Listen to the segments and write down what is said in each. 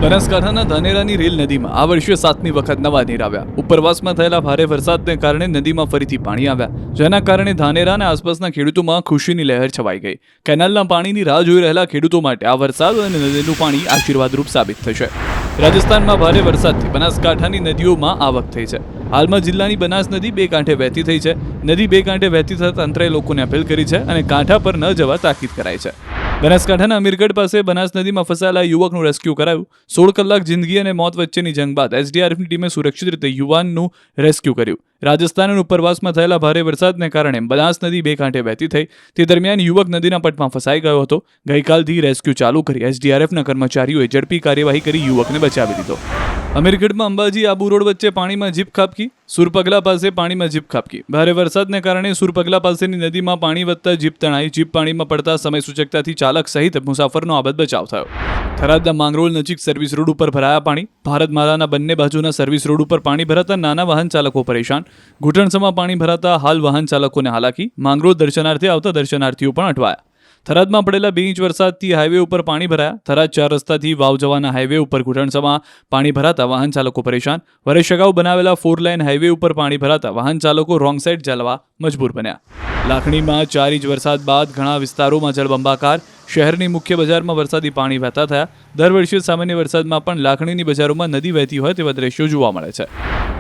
બનાસકાંઠાના ધાનેરાની રેલ નદીમાં આ વર્ષે 7મી વખત નવા નીર આવ્યા. ઉપરવાસમાં થયેલા ભારે વરસાદને કારણે નદીમાં ફરીથી પાણી આવ્યા, જેના કારણે ધાનેરા અને આસપાસના ખેડૂતોમાં ખુશીની લહેર છવાઈ ગઈ. કેનાલના પાણીની રાહ જોઈ રહેલા ખેડૂતો માટે આ વરસાદ અને નદીનું પાણી આશીર્વાદરૂપ સાબિત થશે. રાજસ્થાનમાં ભારે વરસાદથી બનાસકાંઠાની નદીઓમાં આવક થઈ છે. હાલમાં જિલ્લાની બનાસ નદી બે કાંઠે વહેતી થઈ છે. નદી બે કાંઠે વહેતી થતા તંત્રએ લોકોને અપીલ કરી છે અને કાંઠા પર ન જવા તાકીદ કરાઈ છે. બનાસકાંઠાના અમીરગઢ પાસે બનાસ નદીમાં ફસાયેલા યુવકનું રેસ્ક્યુ કરાયું. 16 કલાક જિંદગી અને મોત વચ્ચેની જંગ બાદ એસડીઆરએફની ટીમે સુરક્ષિત રીતે યુવાનનું રેસ્ક્યુ કર્યું. રાજસ્થાન અને ઉપરવાસમાં થયેલા ભારે વરસાદને કારણે બનાસ નદી બે કાંઠે વહેતી થઈ. તે દરમિયાન યુવક નદીના પટમાં ફસાઈ ગયો હતો. ગઈકાલથી રેસ્ક્યુ ચાલુ કરી એસડીઆરએફના કર્મચારીઓએ ઝડપી કાર્યવાહી કરી યુવકને બચાવી લીધો. અમીરગઢમાં અંબાજી આબુ રોડ વચ્ચે પાણીમાં જીપ ખાબકી. સુરપગલા પાસે પાણીમાં જીપ ખાબકી. ભારે વરસાદને કારણે સુરપગલા પાસેની નદીમાં પાણી વધતા જીપ તણાઈ. જીપ પાણીમાં પડતા સમય સૂચકતાથી ચાલક સહિત મુસાફરનો આબદ બચાવ થયો. થરાદના માંગરોળ નજીક સર્વિસ રોડ ઉપર ભરાયા પાણી. ભારત માલાના બંને બાજુના સર્વિસ રોડ ઉપર પાણી ભરાતા નાના વાહન ચાલકો પરેશાન. ઘૂંટણસમાં પાણી ભરાતા હાલ વાહન ચાલકોને હાલાકી. માંગરોળ દર્શનાર્થે આવતા દર્શનાર્થીઓ પણ અટવાયા. થરાદમાં પડેલા 2 ઇંચ વરસાદથી હાઈવે ઉપર પાણી ભરાયા. થરાદ 4 રસ્તાથી વાવ જવાના હાઈવે ઉપર ઘૂંટણસમાં પાણી ભરાતા વાહન ચાલકો પરેશાન. વર્ષ અગાઉ બનાવેલા 4 લાઇન હાઈવે ઉપર પાણી ભરાતા વાહન ચાલકો રોંગ સાઈડ ચાલવા મજબૂર બન્યા. લાખણીમાં 4 ઇંચ વરસાદ બાદ ઘણા વિસ્તારોમાં જળબંબાકાર. શહેરની મુખ્ય બજારમાં વરસાદી પાણી વહેતા થયા. દર વર્ષે સામાન્ય વરસાદમાં પણ લાખણીની બજારોમાં નદી વહેતી હોય તેવા દ્રશ્યો જોવા મળે છે.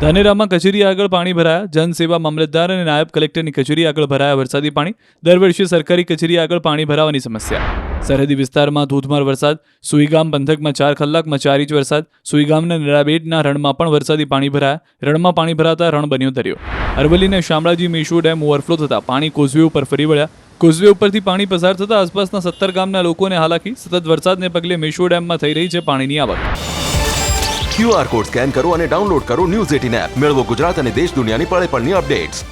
ધાનેરામાં કચેરી આગળ પાણી ભરાયા. જનસેવા મામલતદાર અને નાયબ કલેક્ટરની કચેરી આગળ ભરાયા વરસાદી પાણી. દર વર્ષે સરકારી કચેરી આગળ પાણી ભરાવાની સમસ્યા. સરહદી વિસ્તારમાં ધોધમાર વરસાદ. સુઈગામ પંથકમાં 4 કલાકમાં 4 ઇંચ વરસાદ. સુઈગામના નરાબેટના રણમાં પણ વરસાદી પાણી ભરાયા. રણમાં પાણી ભરાતા રણ બન્યો દરિયો. અરવલ્લીના શામળાજી મેશ્વો ડેમ ઓવરફ્લો થતા પાણી કોઝવે ઉપર ફરી વળ્યા. કોઝવે ઉપરથી પાણી પસાર થતા આસપાસના 17 ગામના લોકોને હાલાકી. સતત વરસાદને પગલે મેશ્વો ડેમમાં થઈ રહી છે પાણીની આવક. QR કોડ સ્કેન કરો અને ડાઉનલોડ કરો ન્યૂઝ 18 એપ. મેળવો ગુજરાત અને દેશ દુનિયાની પળે પળની અપડેટ્સ.